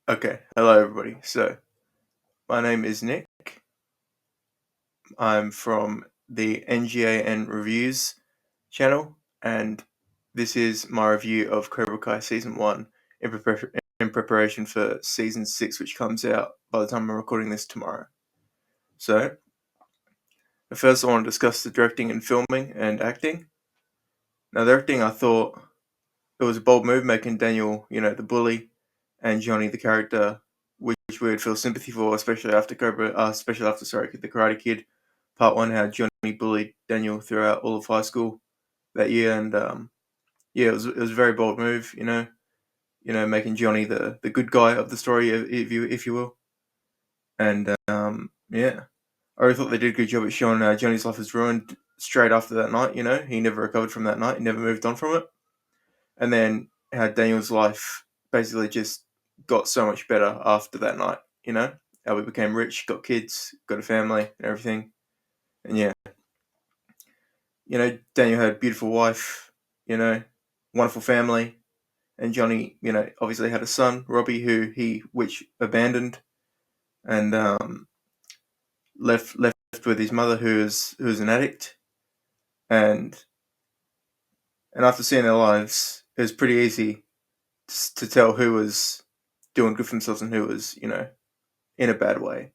Okay, hello everybody. So, my name is Nick. I'm from the NGAN Reviews channel, and this is my review of Cobra Kai Season 1 in preparation for Season 6, which comes out by the time I'm recording this tomorrow. So, first I want to discuss the directing and filming and acting. Now, the acting, I thought it was a bold move making Daniel, the bully, and Johnny, the character, which we would feel sympathy for, especially after the Karate Kid Part 1, how Johnny bullied Daniel throughout all of high school that year, and yeah, it was a very bold move, making Johnny the good guy of the story, if you will, and yeah, I really thought they did a good job at showing Johnny's life was ruined straight after that night. He never recovered from that night, he never moved on from it, and then how Daniel's life basically just got so much better after that night. How we became rich, got kids, got a family, and everything, and yeah. Daniel had a beautiful wife, wonderful family, and Johnny, obviously had a son, Robbie, which abandoned and left with his mother, who's an addict, and after seeing their lives, it was pretty easy to tell who was doing good for themselves and who was, in a bad way.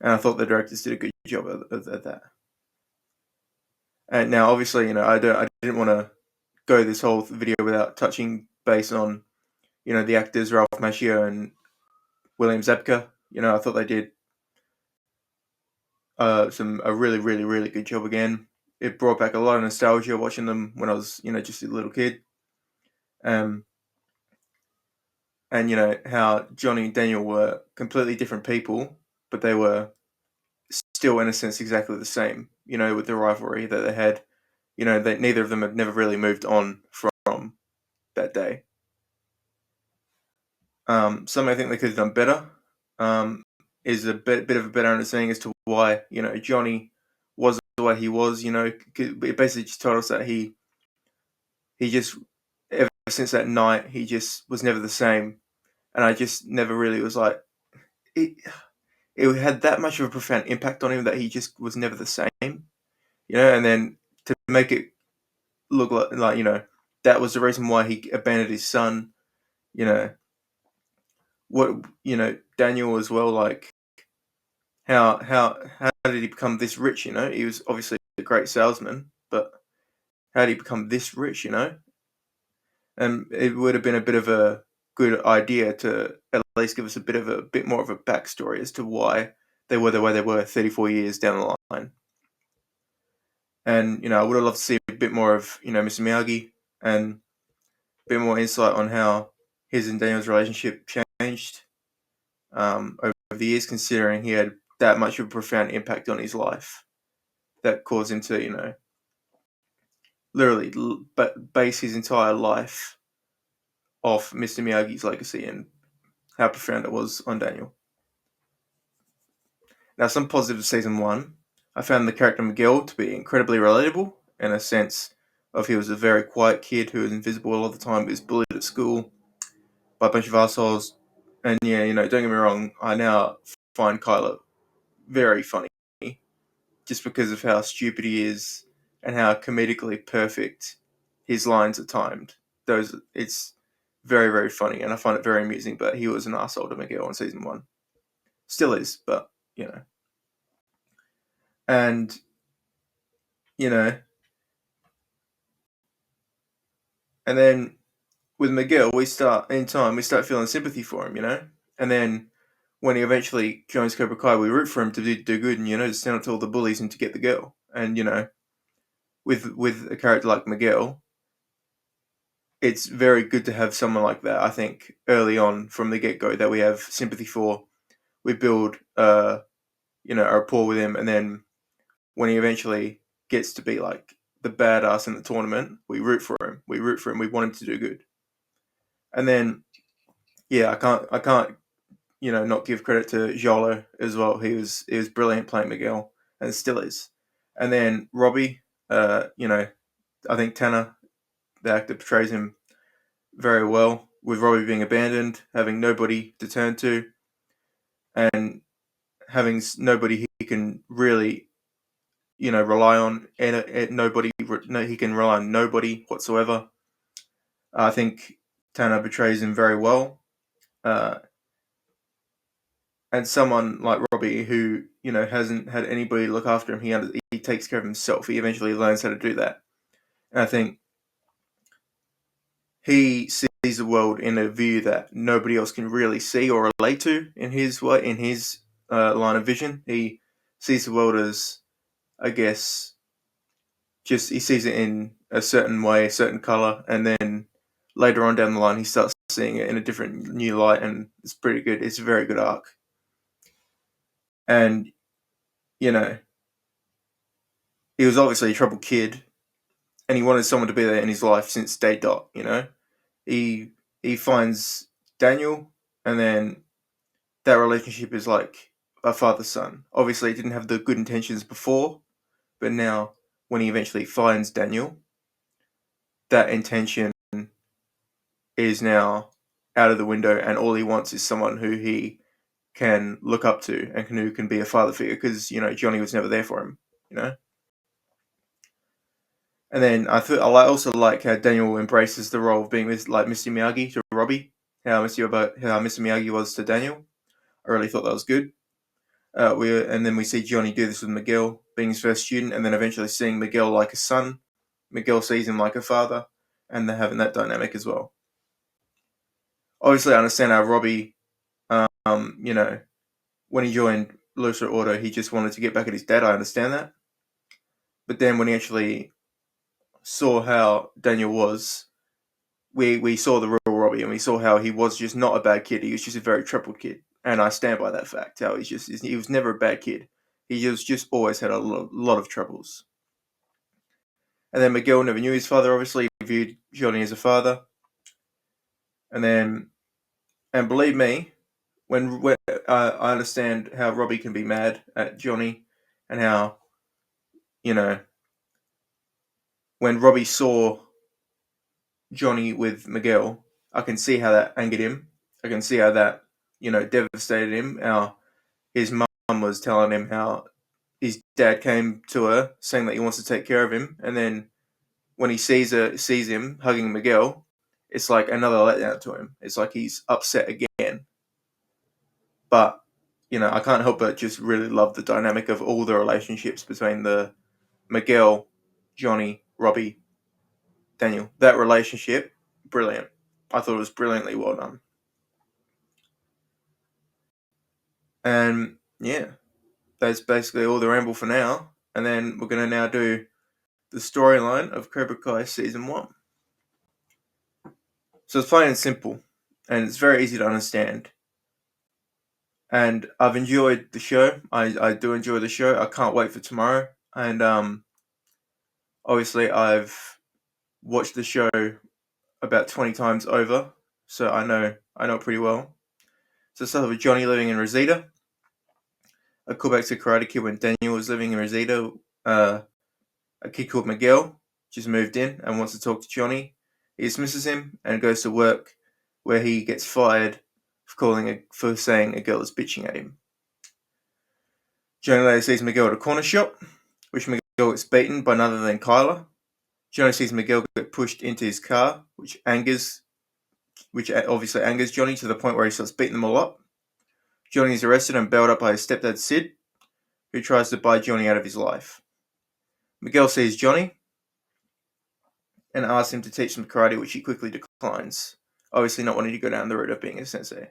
And I thought the directors did a good job at that. And now, obviously, I didn't want to go this whole video without touching base on the actors Ralph Macchio and William Zabka. I thought they did a really, really, really good job again. It brought back a lot of nostalgia watching them when I was, just a little kid. Um, and how Johnny and Daniel were completely different people, but they were still, in a sense, exactly the same. With the rivalry that they had. That neither of them had never really moved on from that day. Something I think they could have done better is a bit of a better understanding as to why Johnny was the way he was. It basically just told us that he just, ever since that night, he just was never the same, and I just never really was like it. It had that much of a profound impact on him that he just was never the same. And then to make it look like that was the reason why he abandoned his son. You know what? Daniel as well, like how did he become this rich? He was obviously a great salesman, but how did he become this rich? And it would have been a bit of a good idea to at least give us a bit more of a backstory as to why they were the way they were 34 years down the line. And I would have loved to see a bit more of Mr. Miyagi, and a bit more insight on how his and Daniel's relationship changed over the years, considering he had that much of a profound impact on his life that caused him to, literally base his entire life off Mr. Miyagi's legacy and how profound it was on Daniel. Now, some positives of season 1. I found the character Miguel to be incredibly relatable in a sense of he was a very quiet kid who was invisible all the time, he was bullied at school by a bunch of assholes. And yeah, don't get me wrong, I now find Kylo very funny just because of how stupid he is and how comedically perfect his lines are timed. It's very, very funny, and I find it very amusing. But he was an asshole to Miguel in season 1, still is, but and you know, and then with Miguel, we start feeling sympathy for him, and then when he eventually joins Cobra Kai, we root for him to do good and to stand up to all the bullies and to get the girl, and with a character like Miguel, it's very good to have someone like that. I think early on from the get go that we have sympathy for, we build a rapport with him, and then when he eventually gets to be like the badass in the tournament, we root for him. We root for him. We want him to do good. And then yeah, I can't not give credit to Jolo as well. He was brilliant playing Miguel and still is. And then Robbie, I think Tanner, the actor, portrays him very well. with Robbie being abandoned, having nobody to turn to, and having nobody he can really, rely on, and nobody, no, he can rely on nobody whatsoever. I think Tanner betrays him very well. And someone like Robbie, who hasn't had anybody look after him, he takes care of himself. He eventually learns how to do that, and I think he sees the world in a view that nobody else can really see or relate to in his line of vision. He sees the world as, I guess, just he sees it in a certain way, a certain color, and then later on down the line, he starts seeing it in a different new light, and it's pretty good. It's a very good arc, and you know, he was obviously a troubled kid, and he wanted someone to be there in his life since day dot. He finds Daniel, and then that relationship is like a father son. Obviously, he didn't have the good intentions before, but now when he eventually finds Daniel, that intention is now out of the window, and all he wants is someone who he can look up to and who can be a father figure, because Johnny was never there for him. You know. And then I also like how Daniel embraces the role of being like Mr. Miyagi to Robbie. How Mr. Miyagi was to Daniel. I really thought that was good. And then we see Johnny do this with Miguel, being his first student, and then eventually seeing Miguel like a son. Miguel sees him like a father, and they're having that dynamic as well. Obviously, I understand how Robbie, when he joined Lucer Auto, he just wanted to get back at his dad. I understand that. But then when he actually saw how Daniel was, we saw the real Robbie, and we saw how he was just not a bad kid. He was just a very troubled kid, and I stand by that fact. How he was never a bad kid. He just always had a lot of troubles. And then Miguel never knew his father. Obviously, he viewed Johnny as a father. And believe me, when I understand how Robbie can be mad at Johnny, and how when Robbie saw Johnny with Miguel, I can see how that angered him. I can see how that devastated him. How his mum was telling him how his dad came to her saying that he wants to take care of him, and then when he sees him hugging Miguel, it's like another letdown to him. It's like he's upset again. But I can't help but just really love the dynamic of all the relationships between the Miguel, Johnny, Robbie, Daniel. That relationship, brilliant. I thought it was brilliantly well done. And yeah, that's basically all the ramble for now. And then we're going to now do the storyline of Cobra Kai Season 1. So it's plain and simple, and it's very easy to understand. And I've enjoyed the show. I do enjoy the show. I can't wait for tomorrow. And obviously, I've watched the show about 20 times over, so I know it pretty well. So it started with Johnny living in Rosita. A callback to Karate Kid when Daniel was living in Rosita. A kid called Miguel just moved in and wants to talk to Johnny. He dismisses him and goes to work, where he gets fired for saying a girl is bitching at him. Johnny later sees Miguel at a corner shop, which Miguel gets beaten by none other than Kyla. Johnny sees Miguel get pushed into his car, which obviously angers Johnny to the point where he starts beating them all up. Johnny is arrested and bailed up by his stepdad Sid, who tries to buy Johnny out of his life. Miguel sees Johnny and asks him to teach him karate, which he quickly declines, obviously not wanting to go down the road of being a sensei.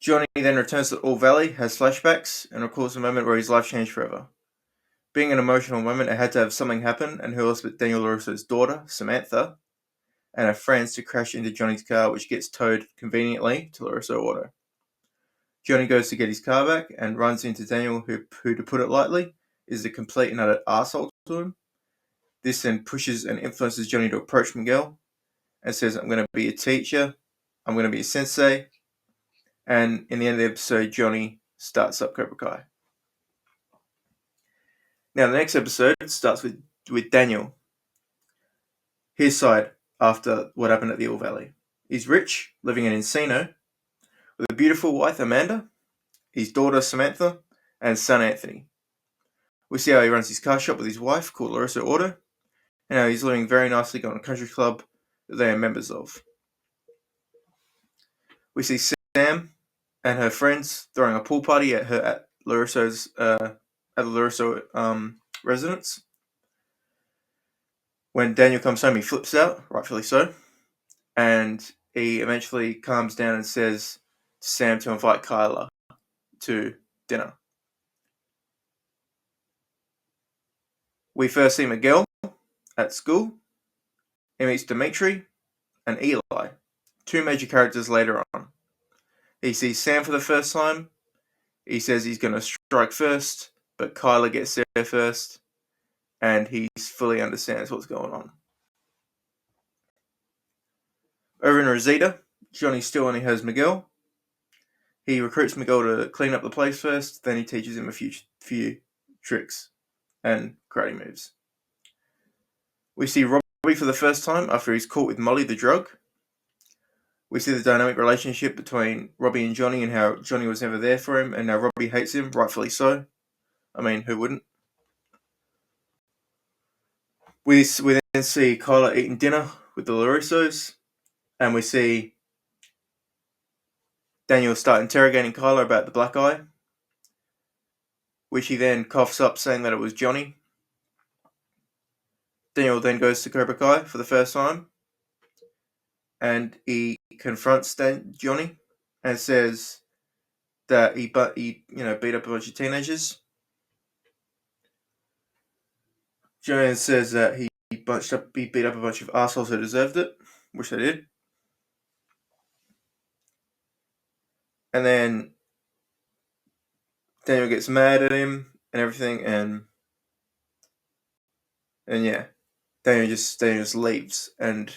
Johnny then returns to All Valley, has flashbacks, and recalls a moment where his life changed forever. Being an emotional moment, it had to have something happen, and who else but Daniel LaRusso's daughter, Samantha, and her friends to crash into Johnny's car, which gets towed conveniently to LaRusso Auto. Johnny goes to get his car back and runs into Daniel, who to put it lightly, is a complete and utter arsehole to him. This then pushes and influences Johnny to approach Miguel and says, I'm going to be a teacher, I'm going to be a sensei, and in the end of the episode, Johnny starts up Cobra Kai. Now, the next episode starts with Daniel. His side. after what happened at the Eel Valley. He's rich, living in Encino, with a beautiful wife, Amanda, his daughter, Samantha, and son, Anthony. We see how he runs his car shop with his wife, called Larissa Auto, and how he's living very nicely going to a country club that they are members of. We see Sam and her friends throwing a pool party at Larissa's at the Larissa residence. When Daniel comes home, he flips out, rightfully so, and he eventually calms down and says to Sam to invite Kyla to dinner. We first see Miguel at school. He meets Dimitri and Eli, two major characters later on. He sees Sam for the first time. He says he's going to strike first, but Kyla gets there first, and he fully understands what's going on. Over in Rosita, Johnny still only has Miguel. He recruits Miguel to clean up the place first, then he teaches him a few tricks and karate moves. We see Robbie for the first time after he's caught with Molly the drug. We see the dynamic relationship between Robbie and Johnny and how Johnny was never there for him and now Robbie hates him, rightfully so. I mean, who wouldn't? We then see Kyla eating dinner with the Larissos, and we see Daniel start interrogating Kyla about the black eye, which he then coughs up saying that it was Johnny. Daniel then goes to Cobra Kai for the first time, and he confronts Johnny and says that he beat up a bunch of teenagers. Johnny says that he beat up a bunch of assholes who deserved it, which they did. And then Daniel gets mad at him and everything, and yeah, Daniel just leaves, and